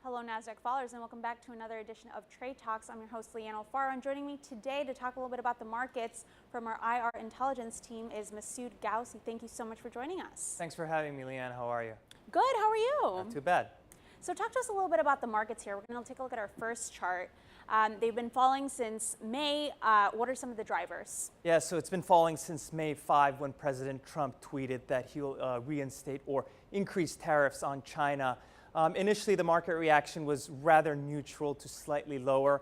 Hello, Nasdaq followers, and welcome back to another edition of Trade Talks. I'm your host, Leanne Alfaro, and joining me today to talk a little bit about the markets from our IR intelligence team is Masood Gausi. Thank you so much for joining us. Thanks for having me, Leanne. How are you? Good. How are you? Not too bad. So talk to us a little bit about the markets here. We're going to take a look at our first chart. They've been falling since May. What are some of the drivers? Yeah, so it's been falling since May 5 when President Trump tweeted that he'll reinstate or increase tariffs on China. Initially, the market reaction was rather neutral to slightly lower.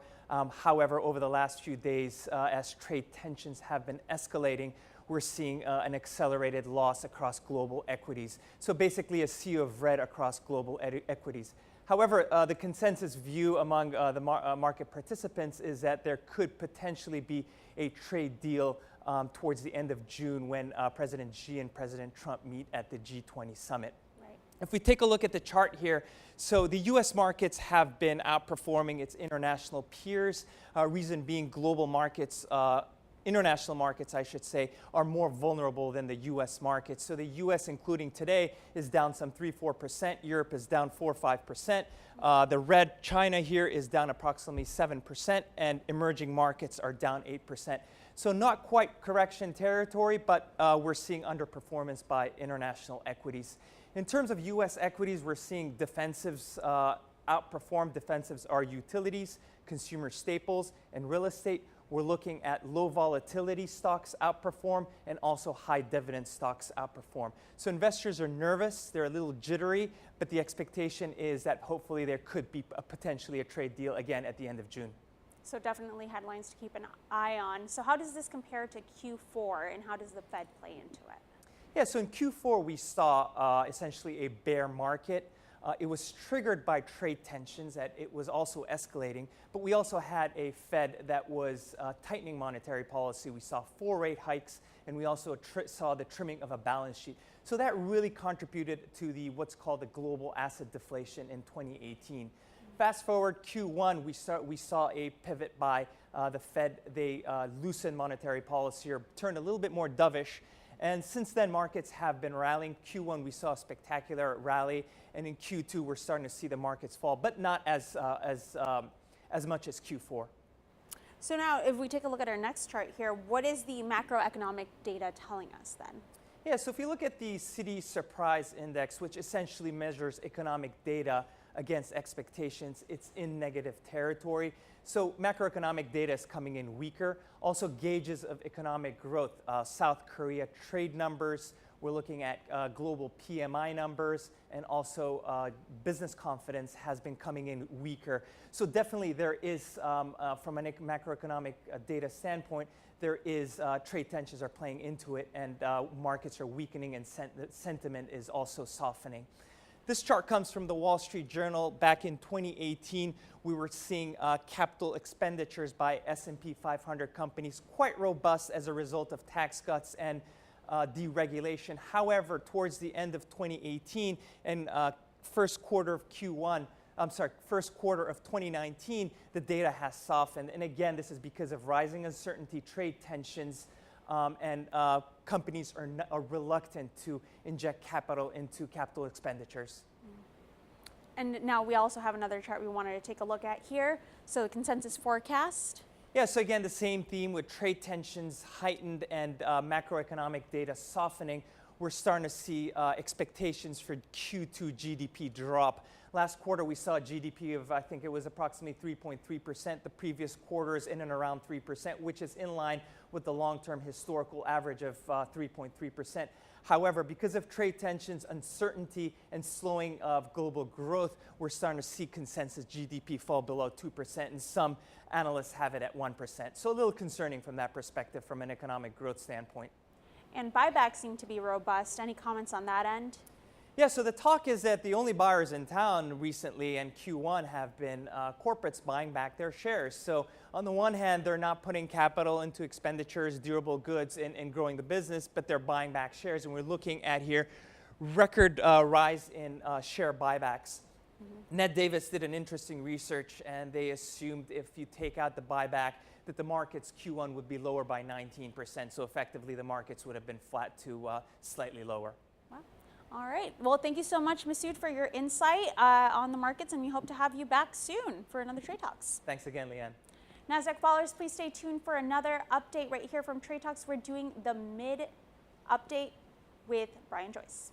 However, over the last few days, as trade tensions have been escalating, we're seeing an accelerated loss across global equities. So basically a sea of red across global equities. However, the consensus view among the market participants is that there could potentially be a trade deal towards the end of June when President Xi and President Trump meet at the G20 summit. If we take a look at the chart here, so the U.S. markets have been outperforming its international peers. Reason being global markets, international markets, I should say, are more vulnerable than the U.S. markets. So the U.S., including today, is down some 3-4%. Europe is down 4-5%. The red China here is down approximately 7%, and emerging markets are down 8%. So not quite correction territory, but we're seeing underperformance by international equities. In terms of U.S. equities, we're seeing defensives outperform. Defensives are utilities, consumer staples, and real estate. We're looking at low volatility stocks outperform and also high dividend stocks outperform. So investors are nervous, they're a little jittery, but the expectation is that hopefully there could be potentially a trade deal again at the end of June. So definitely headlines to keep an eye on. So how does this compare to Q4 and how does the Fed play into it? Yeah, so in Q4 we saw essentially a bear market. It was triggered by trade tensions that it was also escalating, but we also had a Fed that was tightening monetary policy. We saw 4 rate hikes, and we also saw the trimming of a balance sheet. So that really contributed to the what's called the global asset deflation in 2018. Fast forward Q1, we saw a pivot by the Fed. They loosened monetary policy or turned a little bit more dovish. And since then, markets have been rallying. Q1, we saw a spectacular rally. And in Q2, we're starting to see the markets fall, but not as much as Q4. So now, if we take a look at our next chart here, what is the macroeconomic data telling us then? Yeah, so if you look at the City Surprise Index, which essentially measures economic data against expectations, it's in negative territory. So macroeconomic data is coming in weaker. Also gauges of economic growth, South Korea trade numbers. We're looking at global PMI numbers, and also business confidence has been coming in weaker. So definitely there is, from a macroeconomic data standpoint, there is trade tensions are playing into it, and markets are weakening, and sentiment is also softening. This chart comes from the Wall Street Journal. Back in 2018, we were seeing capital expenditures by S&P 500 companies quite robust as a result of tax cuts and deregulation. However, towards the end of 2018 and first quarter of 2019, the data has softened. And again, this is because of rising uncertainty, trade tensions, and companies are reluctant to inject capital into capital expenditures. And now we also have another chart we wanted to take a look at here. So the consensus forecast. Yeah, so again, the same theme with trade tensions heightened and macroeconomic data softening. We're starting to see expectations for Q2 GDP drop. Last quarter, we saw a GDP of, I think it was approximately 3.3%. The previous quarter is in and around 3%, which is in line with the long-term historical average of 3.3%. However, because of trade tensions, uncertainty, and slowing of global growth, we're starting to see consensus GDP fall below 2%, and some analysts have it at 1%. So a little concerning from that perspective from an economic growth standpoint. And buybacks seem to be robust. Any comments on that end? Yeah, so the talk is that the only buyers in town recently and Q1 have been corporates buying back their shares. So on the one hand, they're not putting capital into expenditures, durable goods, and growing the business, but they're buying back shares. And we're looking at here record rise in share buybacks. Ned Davis did an interesting research, and they assumed if you take out the buyback, that the market's Q1 would be lower by 19%. So effectively, the markets would have been flat to slightly lower. Wow. All right. Well, thank you so much, Masood, for your insight on the markets, and we hope to have you back soon for another Trade Talks. Thanks again, Leanne. Nasdaq followers, please stay tuned for another update right here from Trade Talks. We're doing the mid update with Brian Joyce.